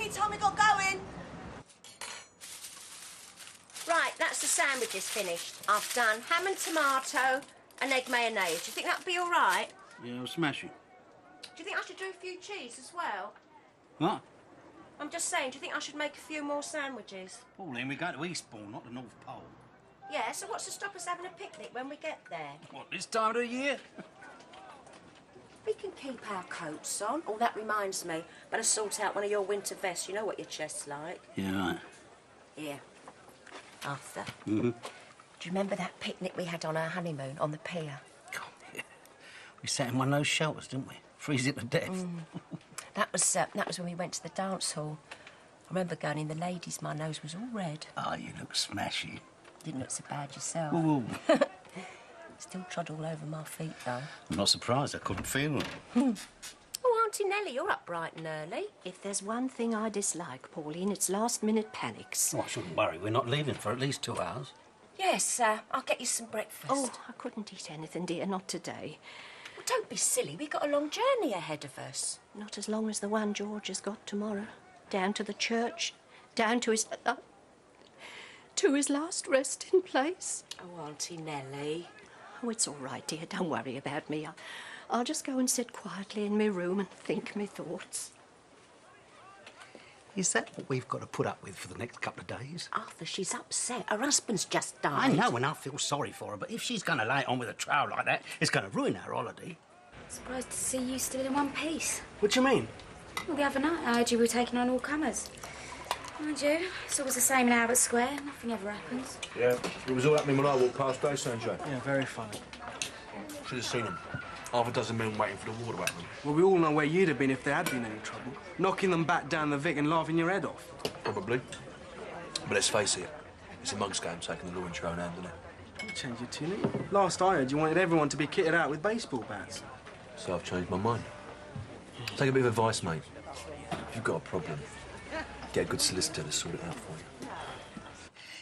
tea time, we got going. Right, that's the sandwiches finished. I've done ham and tomato and egg mayonnaise. Do you think that'd be all right? Yeah, I'll smash it. Do you think I should do a few cheese as well? What? I'm just saying, do you think I should make a few more sandwiches? Pauline, we're going to Eastbourne, not the North Pole. Yeah, so what's to stop us having a picnic when we get there? What, this time of the year? We can keep our coats on. Oh, that reminds me. Better sort out one of your winter vests. You know what your chest's like. Yeah, right. Here. Arthur. Mm-hmm. Do you remember that picnic we had on our honeymoon on the pier? God, yeah. We sat in one of those shelters, didn't we? Freezing to death. That was when we went to the dance hall. I remember going in the ladies, my nose was all red. Oh, you look smashy. Didn't look so bad yourself. Ooh. Still trod all over my feet, though. I'm not surprised. I couldn't feel them. Oh, Auntie Nellie, you're up bright and early. If there's one thing I dislike, Pauline, it's last-minute panics. Oh, I shouldn't worry. We're not leaving for at least 2 hours. Yes, I'll get you some breakfast. Oh, I couldn't eat anything, dear, not today. Well, don't be silly. We've got a long journey ahead of us. Not as long as the one George has got tomorrow. Down to the church, down to his last resting place. Oh, Auntie Nellie. Oh, it's all right, dear. Don't worry about me. I'll just go and sit quietly in my room and think my thoughts. Is that what we've got to put up with for the next couple of days? Arthur, she's upset. Her husband's just died. I know, and I feel sorry for her, but if she's going to lay it on with a trowel like that, it's going to ruin our holiday. Surprised to see you still in one piece. What do you mean? Well, the other night I heard you were taking on all comers. Mind you, it's always the same in Albert Square. Nothing ever happens. Yeah, it was all happening when I walked past, eh, Sanjay? Yeah, very funny. Should have seen them. Half a dozen men waiting for the water back them. Well, we all know where you'd have been if there had been any trouble. Knocking them back down the Vic and laughing your head off. Probably. But let's face it, it's a mug's game taking the law into your own hand, isn't it? You change your tune. Last I heard, you wanted everyone to be kitted out with baseball bats. So I've changed my mind. Take a bit of advice, mate. If you've got a problem, get a good solicitor to sort it out for you.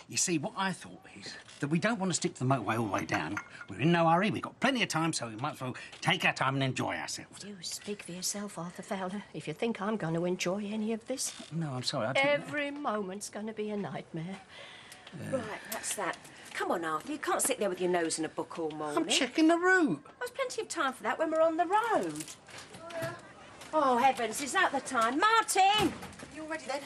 You see, what I thought is that we don't want to stick to the motorway all the way down. We're in no hurry, we've got plenty of time, so we might as well take our time and enjoy ourselves. You speak for yourself, Arthur Fowler. If you think I'm going to enjoy any of this... No, I'm sorry, I didn't... Every moment's going to be a nightmare. Right, that's that. Come on, Arthur, you can't sit there with your nose in a book all morning. I'm checking the route. There's plenty of time for that when we're on the road. Oh, heavens, is that the time? Martin! You all ready then?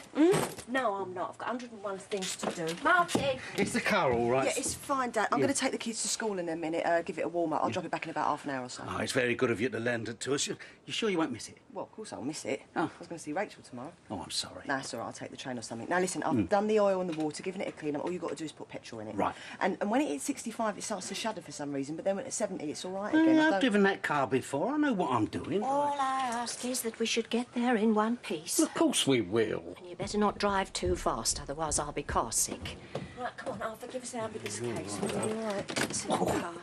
No, I'm not. I've got 101 things to do. Martin! Is the car all right? Yeah, it's fine, Dad. I'm going to take the kids to school in a minute, give it a warm-up. I'll drop it back in about half an hour or so. Oh, it's very good of you to lend it to us. You sure you won't miss it? Well, of course I'll miss it. Oh. I was going to see Rachel tomorrow. Oh, I'm sorry. Nah, it's all right. I'll take the train or something. Now, listen, I've done the oil and the water, given it a clean-up. All you've got to do is put petrol in it. Right. And when it hits 65, it starts to shudder for some reason, but then when it's 70, it's all right again. I've driven that car before. I know what I'm doing. All I ask is that we should get there in one piece. Of course we will. And you better not drive too fast, otherwise I'll be car sick. Right, come on, Arthur, give us our bit of this case. All right. It's in the car.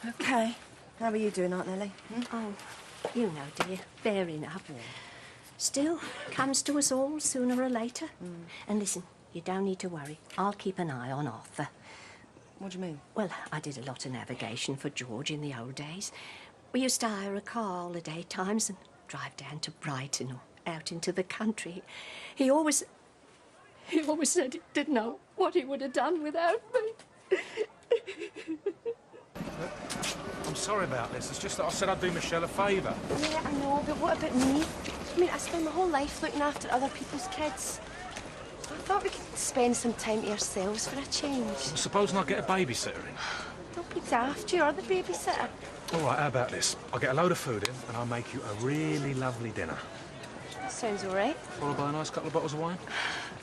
Okay. How are you doing, Aunt Nellie? Oh, you know, dear, fair enough. Still, comes to us all sooner or later. And listen, you don't need to worry. I'll keep an eye on Arthur. What do you mean? Well, I did a lot of navigation for George in the old days. We used to hire a car holiday times and drive down to Brighton or out into the country. He always said he didn't know what he would have done without me. I'm sorry about this. It's just that I said I'd do Michelle a favour. Yeah, I know, but what about me? I mean, I spend my whole life looking after other people's kids. I thought we could spend some time to ourselves for a change. Supposing I get a babysitter in. Don't be daft, you're the babysitter. All right, how about this? I'll get a load of food in and I'll make you a really lovely dinner. That sounds all right. Followed by a nice couple of bottles of wine.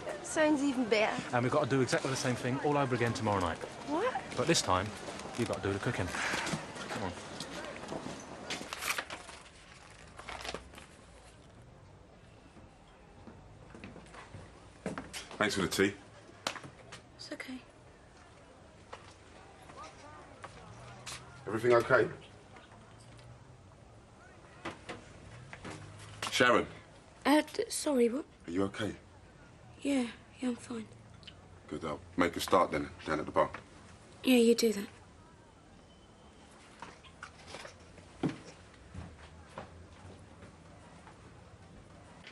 That sounds even better. And we've got to do exactly the same thing all over again tomorrow night. What? But this time, you've got to do the cooking. Come on. Thanks for the tea. It's okay. Everything okay? Sharon, Sorry, what? are you okay? Yeah, I'm fine. Good, I'll make a start then, down at the bar. Yeah, you do that.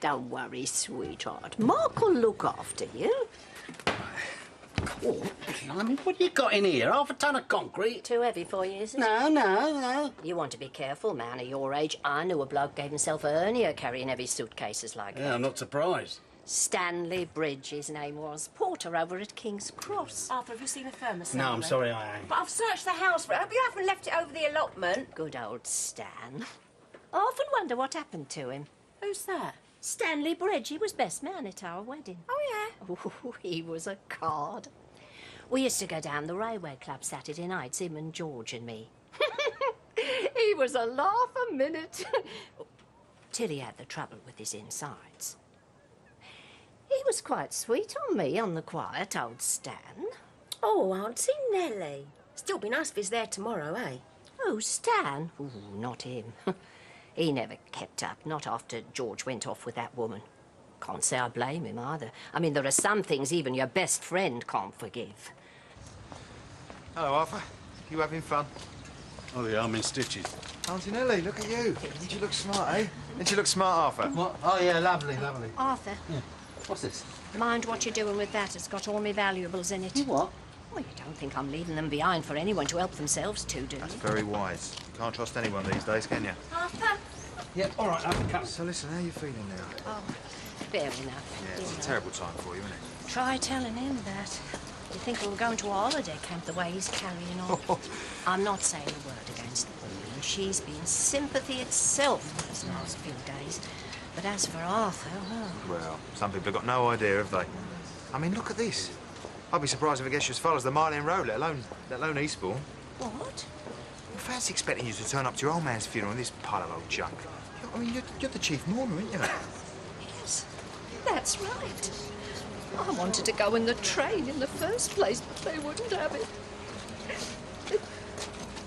Don't worry, sweetheart. Mark will look after you. Oh, I mean, what you got in here? Half a ton of concrete? Too heavy for you, is it? No. You want to be careful, man, at your age. I knew a bloke gave himself a hernia carrying heavy suitcases like Yeah, that. I'm not surprised. Stanley Bridge, his name was. Porter over at King's Cross. Arthur, have you seen the firm No, I'm sorry, I ain't. But I've searched the house for it. I hope you haven't left it over the allotment. Good old Stan. I often wonder what happened to him. Who's that? Stanley Bridge, he was best man at our wedding. Oh, yeah. Oh, he was a card. We used to go down the railway club Saturday nights, him and George and me. He was a laugh a minute. Till he had the trouble with his insides. He was quite sweet on me, on the quiet, old Stan. Oh, Auntie Nellie. Still be nice if he's there tomorrow, eh? Oh, Stan? Ooh, not him. He never kept up, not after George went off with that woman. Can't say I blame him either. I mean, there are some things even your best friend can't forgive. Hello, Arthur. You having fun? Oh, yeah, I'm in stitches. Auntie Nellie, look at you. Didn't you look smart, eh? Didn't you look smart, Arthur? What? Oh, yeah, lovely. Arthur, What's this? mind what you're doing with that. It's got all my valuables in it. What? Well, you don't think I'm leaving them behind for anyone to help themselves to, do you? That's very wise. You can't trust anyone these days, can you? Arthur? Yeah, all right, I can come. So listen, how are you feeling now? Oh, fair enough. Yeah, it's a terrible time for you, isn't it? Try telling him that. You think we were going to a holiday camp the way he's carrying on. I'm not saying a word against Pauline. She's been sympathy itself these last few days. But as for Arthur, Well, some people have got no idea, have they? I mean, look at this. I'd be surprised if it gets you as far as the Marlin Road, let alone Eastbourne. what? Well, fancy expecting you to turn up to your old man's funeral in this pile of old junk. I mean, you're the chief mourner, aren't you? Yes, that's right. I wanted to go in the train in the first place, but they wouldn't have it.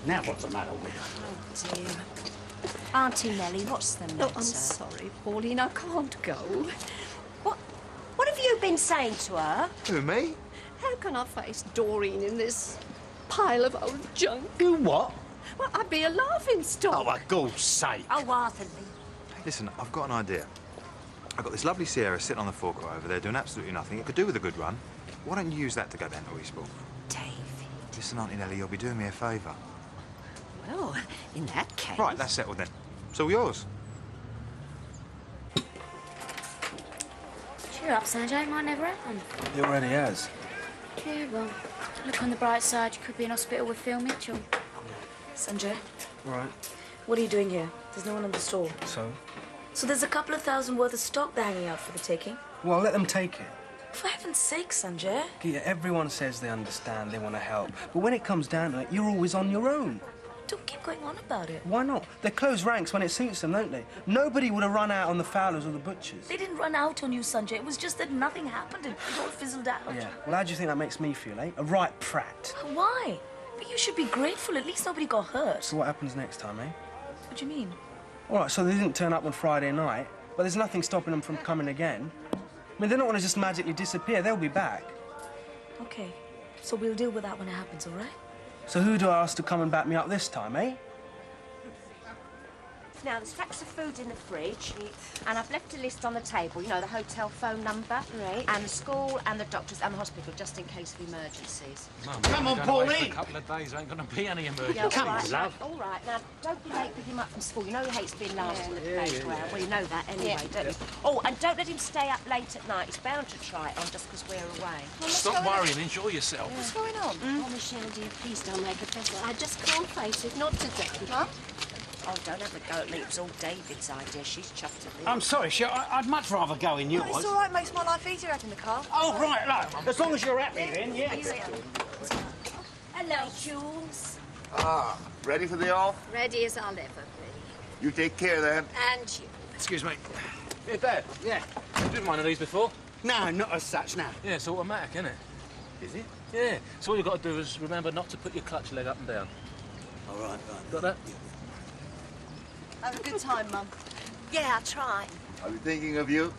Now what's the matter with you? Oh, dear. Auntie Nellie, what's the matter? Oh, I'm sorry, Pauline, I can't go. What have you been saying to her? Who, me? How can I face Doreen in this pile of old junk? You what? Well, I'd be a laughing stock. Oh, for God's sake. Oh, Arthur, Listen, I've got an idea. I've got this lovely Sierra sitting on the forecourt over there doing absolutely nothing. It could do with a good run. Why don't you use that to go down to Eastbourne? David. Listen, Auntie Nellie, you'll be doing me a favour. Well, in that case... Right, that's settled then. It's all yours. Cheer up, Sanjay. Might never happen. It already has. Yeah, well, look on the bright side. You could be in hospital with Phil Mitchell. Sanjay, Right. what are you doing here? There's no one in the store. So? There's a couple of thousand worth of stock they're hanging out for the taking. Well, let them take it. For heaven's sake, Sanjay. Gita, everyone says they understand, they want to help. But when it comes down to it, you're always on your own. Don't keep going on about it. Why not? They close ranks when it suits them, don't they? Nobody would have run out on the Fowlers or the Butchers. They didn't run out on you, Sanjay. It was just that nothing happened. It all fizzled out. Yeah. Well, how do you think that makes me feel, eh? A right prat. Why? But you should be grateful. At least nobody got hurt. So what happens next time, eh? What do you mean? All right, so they didn't turn up on Friday night, but there's nothing stopping them from coming again. I mean, they're not going to just magically disappear. They'll be back. Okay. So we'll deal with that when it happens, all right? So who do I ask to come and back me up this time, eh? Now, there's stacks of food in the fridge, and I've left a list on the table, you know, the hotel phone number, and the school, and the doctors, and the hospital, just in case of emergencies. Come on, Pauline. A couple of days ain't going to be any emergency. Yeah, Come all on, right, love. All right, now, don't be late with him up from school. You know he hates being last in the playground. Well, you know that anyway, don't you? Oh, and don't let him stay up late at night. He's bound to try it on just because we're away. Stop worrying, enjoy yourself. What's going on? Oh, Michelle, dear, please don't make a fuss. I just can't face it, not today. Huh? Oh, don't have a go at me. It was all David's idea. She's chuffed at me. I'm sorry, I'd much rather go in yours. It's all right. Makes my life easier having the car. Oh, right, as long as you're happy then, yeah. Hello, Jules. Ah, ready for the off? Ready as I'll ever be. You take care then. And you. Excuse me. Yeah, Dad. Yeah. You've driven one of these before? No, not as such, no. Yeah, it's automatic, isn't it? Is it? Yeah. So all you've got to do is remember not to put your clutch leg up and down. All right. Got that? Have a good time, Mum. Yeah, I'll try. I'll be thinking of you.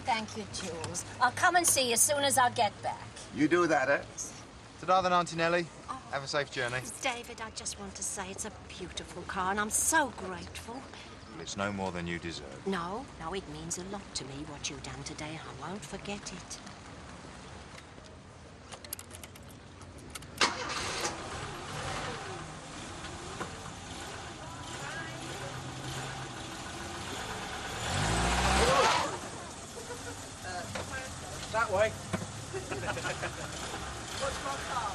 Thank you, Jules. I'll come and see you as soon as I get back. You do that, eh? Ta-da then, Auntie Nellie. Have a safe journey. David, I just want to say it's a beautiful car and I'm so grateful. Well, it's no more than you deserve. No, it means a lot to me what you've done today. I won't forget it. That way. What's my car?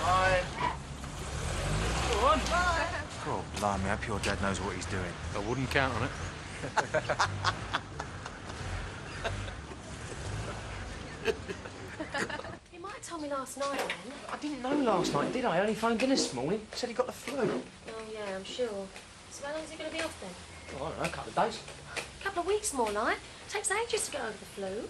Bye. Go on. God, blimey, I hope your dad knows what he's doing. I wouldn't count on it. You might have told me last night, then. I didn't know last night, did I? I only phoned in this morning. Said he got the flu. Oh, yeah, I'm sure. So how long is he going to be off, then? Oh, I don't know, a couple of days. A couple of weeks more, like. Takes ages to get over the flu.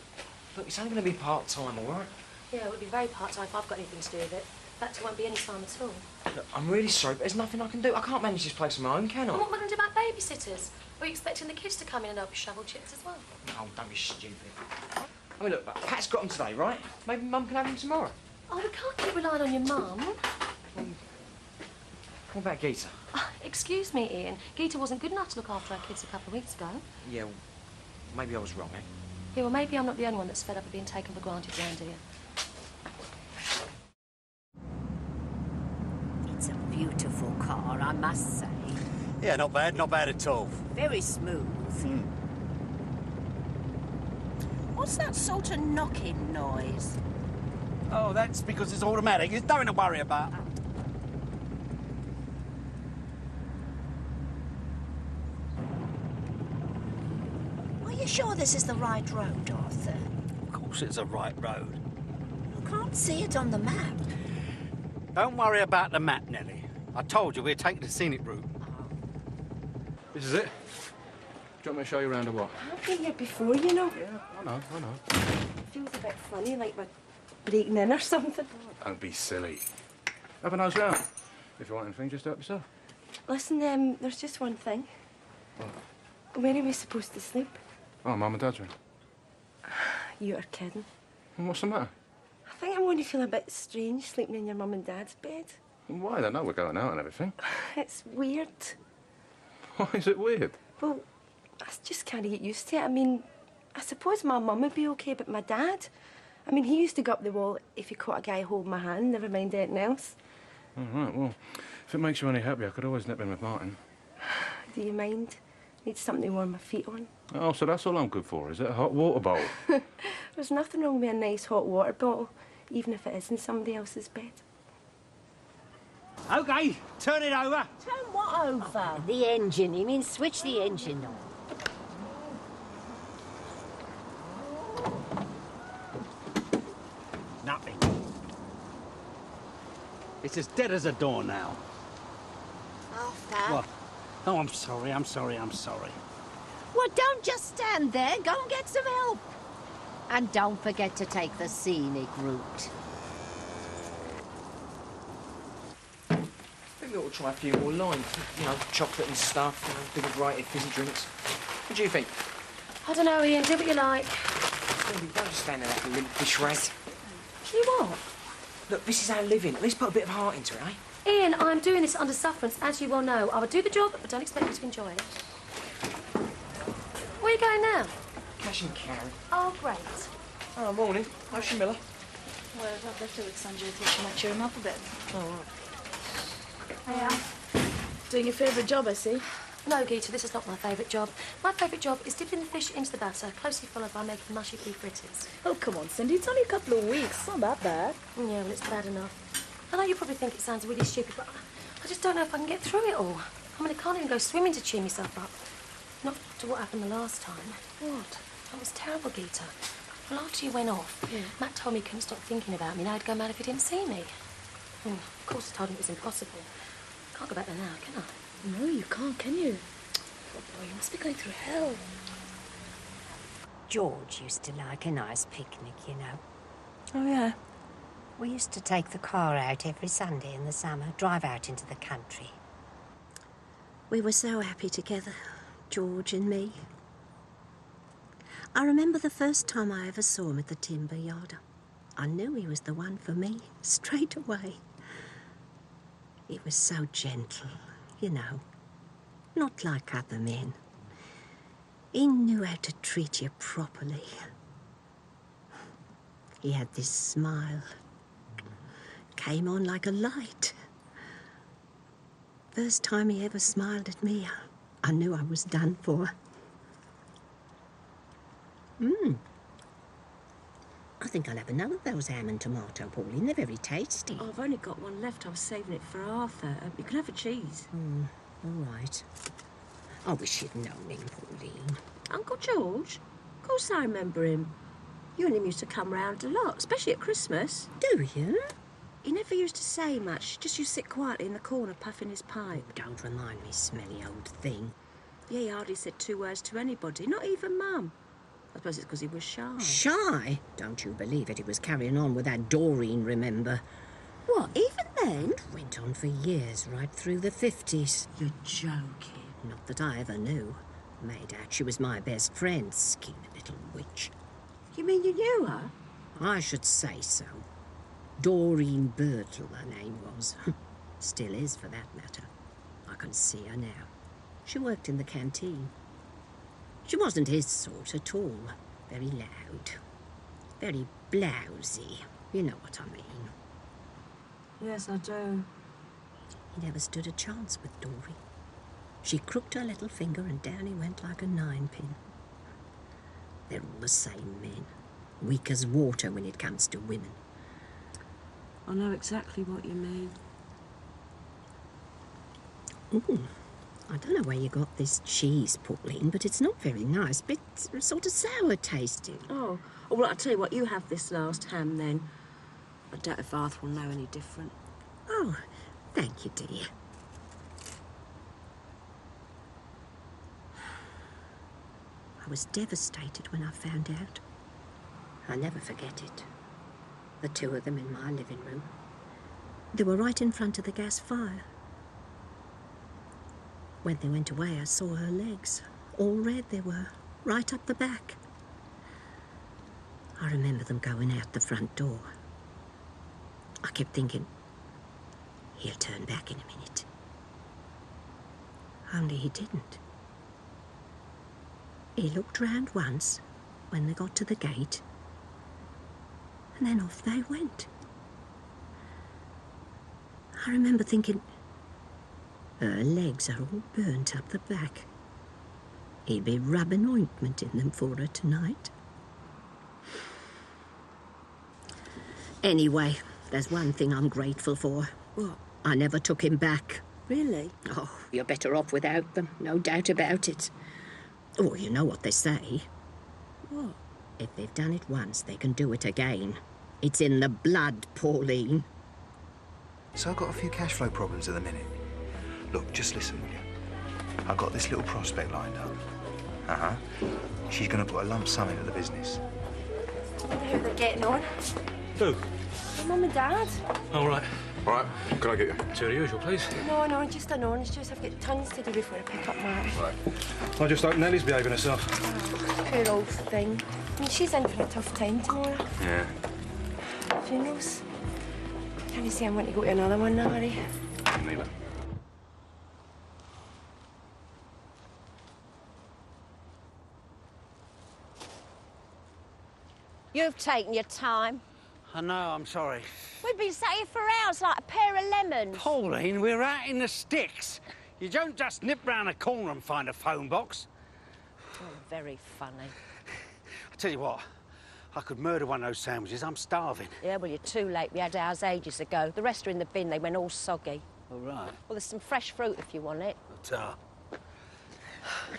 Look, it's only going to be part-time, all right? Yeah, it would be very part-time if I've got anything to do with it. In fact, it won't be any time at all. Look, I'm really sorry, but there's nothing I can do. I can't manage this place on my own, can I? And what am I going to do about babysitters? Are you expecting the kids to come in and help you shovel chips as well? No, don't be stupid. I mean, look, Pat's got them today, right? Maybe Mum can have them tomorrow. Oh, we can't keep relying on your mum. What about Geeta? Excuse me, Ian. Geeta wasn't good enough to look after our kids a couple of weeks ago. Yeah, well, maybe I was wrong, eh? Yeah, well, maybe I'm not the only one that's fed up of being taken for granted around here. It's a beautiful car, I must say. Yeah, not bad at all. Very smooth. What's that sort of knocking noise? Oh, that's because it's automatic. There's nothing to worry about. Are you sure this is the right road, Arthur? Of course it's the right road. I can't see it on the map. Don't worry about the map, Nellie. I told you we're taking the scenic route. This is it. Do you want me to show you around or what? I've been here before, you know. Yeah, I know. It feels a bit funny, like we're breaking in or something. Don't be silly. Have a nice round. If you want anything, just help yourself. Listen, there's just one thing. Where are we supposed to sleep? Oh, Mum and Dad's room. You're kidding. And what's the matter? I think I'm going to feel a bit strange sleeping in your mum and dad's bed. Why? They know we're going out and everything. It's weird. Why is it weird? Well, I just can't get used to it. I mean, I suppose my mum would be okay, but my dad... I mean, he used to go up the wall if he caught a guy holding my hand, never mind anything else. All right, well, if it makes you any happier, I could always nip in with Martin. Do you mind? Need something to warm my feet on. Oh, so that's all I'm good for, is it? A hot water bowl? There's nothing wrong with a nice hot water bottle, even if it is in somebody else's bed. OK, turn it over. Turn what over? The engine. You mean switch the engine on? Nothing. It's as dead as a door now. Arthur? What? Oh, I'm sorry. Well, don't just stand there. Go and get some help. And don't forget to take the scenic route. I think we ought to try a few more lines. You know, chocolate and stuff, you know, big variety of fizzy drinks. What do you think? I don't know, Ian. Do what you like. Don't just stand there like a limp fish rag. You what? Look, this is our living. At least put a bit of heart into it, eh? Ian, I'm doing this under sufferance, as you well know. I would do the job, but don't expect me to enjoy it. Where are you going now? Cash and carry. Oh, great. Oh, morning. How's your Miller? Well, I've left Alexandra to might cheer him up a bit. Oh, right. Yeah. Doing your favourite job, I see. No, Geeta, this is not my favourite job. My favourite job is dipping the fish into the batter, closely followed by making mushy beef fritters. Oh, come on, Cindy. It's only a couple of weeks. It's not that bad. Yeah, well, it's bad enough. I know you probably think it sounds really stupid, but I just don't know if I can get through it all. I mean, I can't even go swimming to cheer myself up. Not to what happened the last time. What? That was terrible, Geeta. Well, after you went off, Matt told me he couldn't stop thinking about me and I'd go mad if he didn't see me. Of course, I told him it was impossible. I can't go back there now, can I? No, you can't, can you? Oh, boy, you must be going through hell. George used to like a nice picnic, you know. Oh, yeah? We used to take the car out every Sunday in the summer, drive out into the country. We were so happy together, George and me. I remember the first time I ever saw him at the timber yard. I knew he was the one for me, straight away. He was so gentle, you know. Not like other men. He knew how to treat you properly. He had this smile. Came on like a light. First time he ever smiled at me, I knew I was done for. I think I'll have another of those ham and tomato, Pauline. They're very tasty. I've only got one left. I was saving it for Arthur. You can have a cheese. All right. I wish you'd known him, Pauline. Uncle George? Of course I remember him. You and him used to come round a lot, especially at Christmas. Do you? He never used to say much. Just used to sit quietly in the corner puffing his pipe. Don't remind me, smelly old thing. Yeah, he hardly said 2 words to anybody, not even Mum. I suppose it's because he was shy. Shy? Don't you believe it? He was carrying on with that Doreen, remember? What, even then? Went on for years, right through the 50s. You're joking. Not that I ever knew. Made out she was my best friend, scheming little witch. You mean you knew her? I should say so. Doreen Birtle, her name was. Still is, for that matter. I can see her now. She worked in the canteen. She wasn't his sort at all. Very loud. Very blousy. You know what I mean. Yes, I do. He never stood a chance with Doreen. She crooked her little finger and down he went like a 9-pin. They're all the same men. Weak as water when it comes to women. I know exactly what you mean. I don't know where you got this cheese, Pauline, but it's not very nice. Bit sort of sour tasting. Oh, well, I'll tell you what, you have this last ham then. I doubt if Arthur will know any different. Oh, thank you, dear. I was devastated when I found out. I'll never forget it. The two of them in my living room. They were right in front of the gas fire. When they went away, I saw her legs. All red they were, right up the back. I remember them going out the front door. I kept thinking, he'll turn back in a minute. Only he didn't. He looked round once when they got to the gate, and then off they went. I remember thinking, her legs are all burnt up the back. He'll be rubbing ointment in them for her tonight. Anyway, there's one thing I'm grateful for. What? I never took him back. Really? Oh, you're better off without them, no doubt about it. Oh, you know what they say. What? If they've done it once, they can do it again. It's in the blood, Pauline. So I've got a few cash flow problems at the minute. Look, just listen, will you? I've got this little prospect lined up. She's going to put a lump sum into the business. How they're getting on? Who? Mum and Dad. All right. All right, what can I get you? To the usual, please. No, just an orange juice. I've got tons to do before I pick up Mark. Right. I just hope Nellie's behaving herself. Poor old thing. I mean, she's in for a tough time tomorrow. Yeah. Funerals. Can you see I'm going to go to another one now, Harry? Neither. You've taken your time. I know, I'm sorry. We've been sat here for hours like a pair of lemons. Pauline, we're out in the sticks. You don't just nip round a corner and find a phone box. Oh, very funny. I tell you what, I could murder one of those sandwiches. I'm starving. Yeah, well, you're too late. We had ours ages ago. The rest are in the bin. They went all soggy. All right. Well, there's some fresh fruit if you want it. But,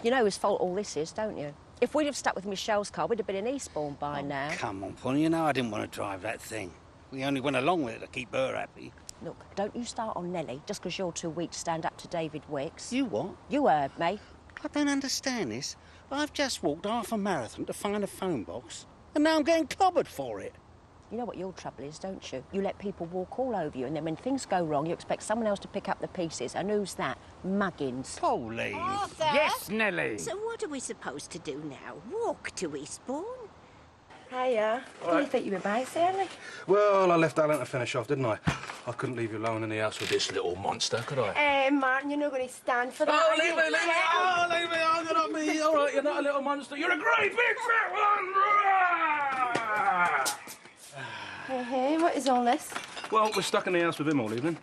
You know whose fault all this is, don't you? If we'd have stuck with Michelle's car, we'd have been in Eastbourne by now. come on, Pauline, you know I didn't want to drive that thing. We only went along with it to keep her happy. Look, don't you start on Nellie just because you're too weak to stand up to David Wicks. You what? You heard me. I don't understand this. I've just walked half a marathon to find a phone box, and now I'm getting clobbered for it. You know what your trouble is, don't you? You let people walk all over you, and then when things go wrong, you expect someone else to pick up the pieces. And who's that? Muggins. Pauline. Arthur? Yes, Nellie. So what are we supposed to do now? Walk to Eastbourne? Hiya. Didn't you think you were back so early? Well, I left Alan to finish off, didn't I? I couldn't leave you alone in the house with this little monster, could I? Martin, you're not going to stand for that. Oh, are leave you? me, leave me! Oh, leave me! Oh, you're not me! All right, you're not a little monster. You're a great big fat one! Hey, what is all this? Well, we're stuck in the house with him all evening.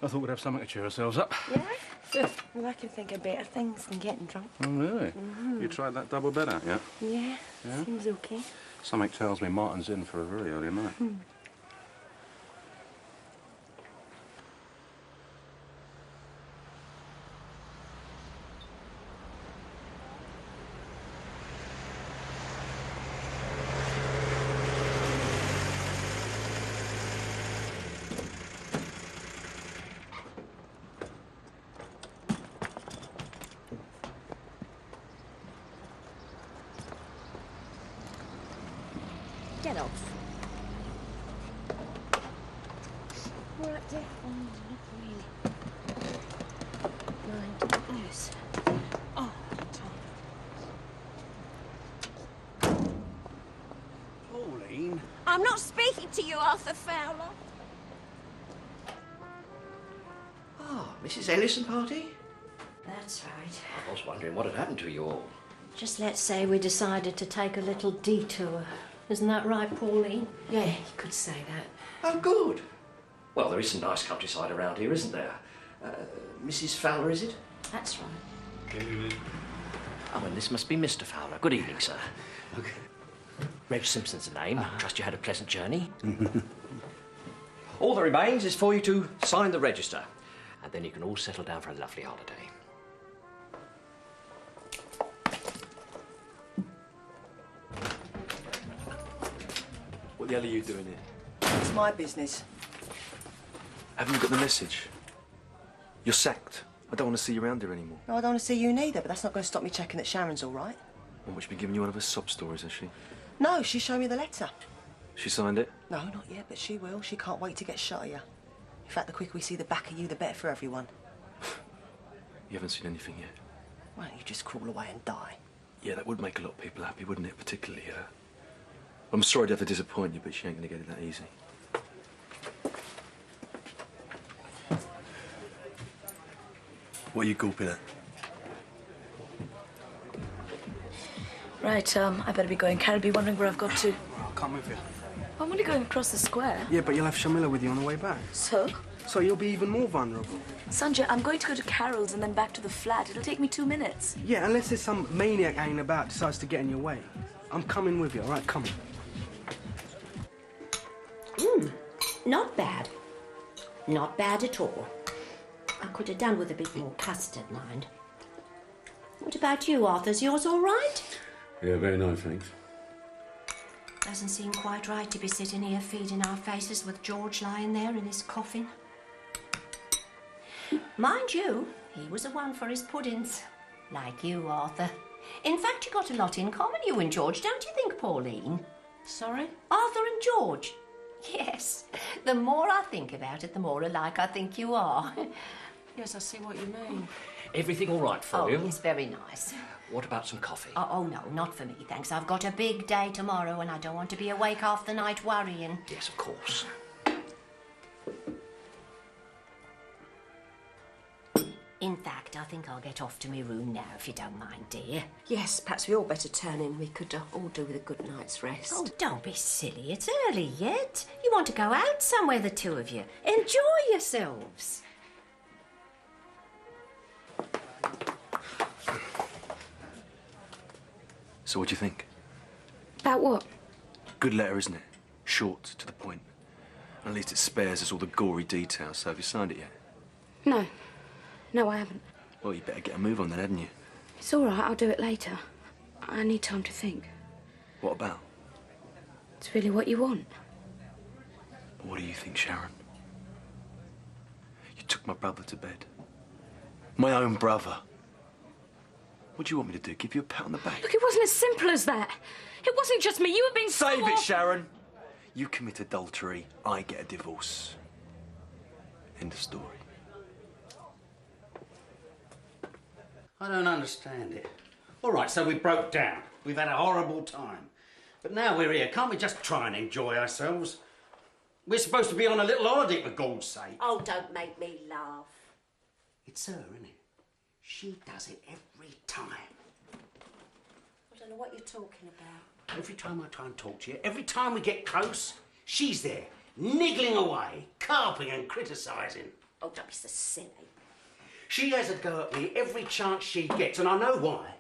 I thought we'd have something to cheer ourselves up. Yeah? Well, I can think of better things than getting drunk. Oh, really? You tried that double bed out, yeah? Yeah, Yeah? seems okay. Something tells me Martin's in for a very early night. Get off. All right, dear. Oh, not really. Mind. Yes. Oh, Pauline? I'm not speaking to you, Arthur Fowler. Ah, Mrs. Ellison party? That's right. I was wondering what had happened to you all. Just let's say we decided to take a little detour. Isn't that right, Pauline? Yeah, you could say that. Oh, good. Well, there is some nice countryside around here, isn't there? Mrs. Fowler, is it? That's right. Oh, and this must be Mr. Fowler. Good evening, sir. Okay. Reg Simpson's the name. Trust you had a pleasant journey. All that remains is for you to sign the register, and then you can all settle down for a lovely holiday. What the hell are you doing here? It's my business. Haven't you got the message? You're sacked. I don't want to see you around here anymore. No, I don't want to see you neither, but that's not going to stop me checking that Sharon's all right. Well, she's been giving you one of her sob stories, has she? No, she showed me the letter. She signed it? No, not yet, but she will. She can't wait to get shot of you. In fact, the quicker we see the back of you, the better for everyone. You haven't seen anything yet? Why don't you just crawl away and die? Yeah, that would make a lot of people happy, wouldn't it? Particularly her. I'm sorry to have to disappoint you, but she ain't going to get it that easy. What are you gulping at? Right, I better be going. Carol be wondering where I've got to. I'll come with you. I'm only going across the square. Yeah, but you'll have Shamila with you on the way back. So? So you'll be even more vulnerable. Sanjay, I'm going to go to Carol's and then back to the flat. It'll take me 2 minutes. Yeah, unless there's some maniac hanging about decides to get in your way. I'm coming with you, all right? Come on. Not bad. Not bad at all. I could have done with a bit more custard, mind. What about you, Arthur? Is yours all right? Yeah, very nice, thanks. Doesn't seem quite right to be sitting here feeding our faces with George lying there in his coffin. Mind you, he was the one for his puddings. Like you, Arthur. In fact, you got a lot in common, you and George, don't you think, Pauline? Sorry? Arthur and George. Yes. The more I think about it, the more alike I think you are. Yes, I see what you mean. Everything all right for you? Oh, yes, very nice. What about some coffee? Oh, no, not for me, thanks. I've got a big day tomorrow and I don't want to be awake half the night worrying. Yes, of course. In fact, I think I'll get off to my room now, if you don't mind, dear. Yes, perhaps we all better turn in. We could all do with a good night's rest. Oh, don't be silly. It's early yet. You want to go out somewhere, the two of you. Enjoy yourselves. So what do you think? About what? Good letter, isn't it? Short, to the point. At least it spares us all the gory details, so have you signed it yet? No. No, I haven't. Well, you better get a move on that, hadn't you? It's all right, I'll do it later. I need time to think. What about? It's really what you want. What do you think, Sharon? You took my brother to bed. My own brother. What do you want me to do? Give you a pat on the back? Look, it wasn't as simple as that. It wasn't just me. You were being Save so it, awful. Sharon. You commit adultery, I get a divorce. End of story. I don't understand it. All right, so we broke down. We've had a horrible time. But now we're here, can't we just try and enjoy ourselves? We're supposed to be on a little holiday, for God's sake. Oh, don't make me laugh. It's her, isn't it? She does it every time. I don't know what you're talking about. Every time I try and talk to you, every time we get close, she's there, niggling away, carping and criticising. Oh, don't be so silly. She has a go at me every chance she gets, and I know why.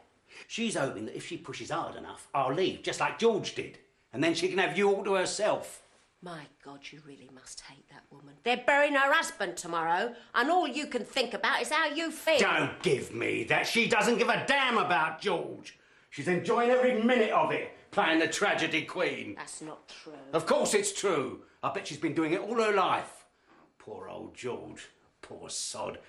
She's hoping that if she pushes hard enough, I'll leave, just like George did. And then she can have you all to herself. My God, you really must hate that woman. They're burying her husband tomorrow, and all you can think about is how you feel. Don't give me that. She doesn't give a damn about George. She's enjoying every minute of it, playing the tragedy queen. That's not true. Of course it's true. I bet she's been doing it all her life. Poor old George. Poor sod.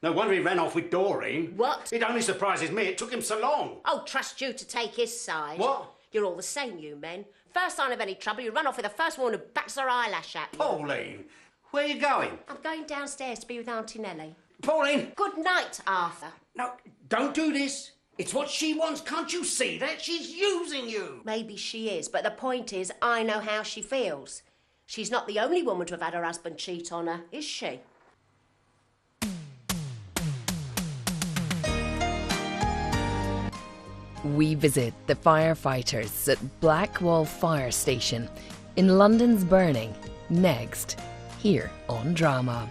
No wonder he ran off with Doreen. What? It only surprises me it took him so long. Oh, trust you to take his side. What? You're all the same, you men. First sign of any trouble, you run off with the first one who bats her eyelash at you. Pauline, where are you going? I'm going downstairs to be with Auntie Nellie. Pauline! Good night, Arthur. No, don't do this. It's what she wants. Can't you see that? She's using you. Maybe she is, but the point is, I know how she feels. She's not the only woman to have had her husband cheat on her, is she? We visit the firefighters at Blackwall Fire Station in London's Burning, next, here on Drama.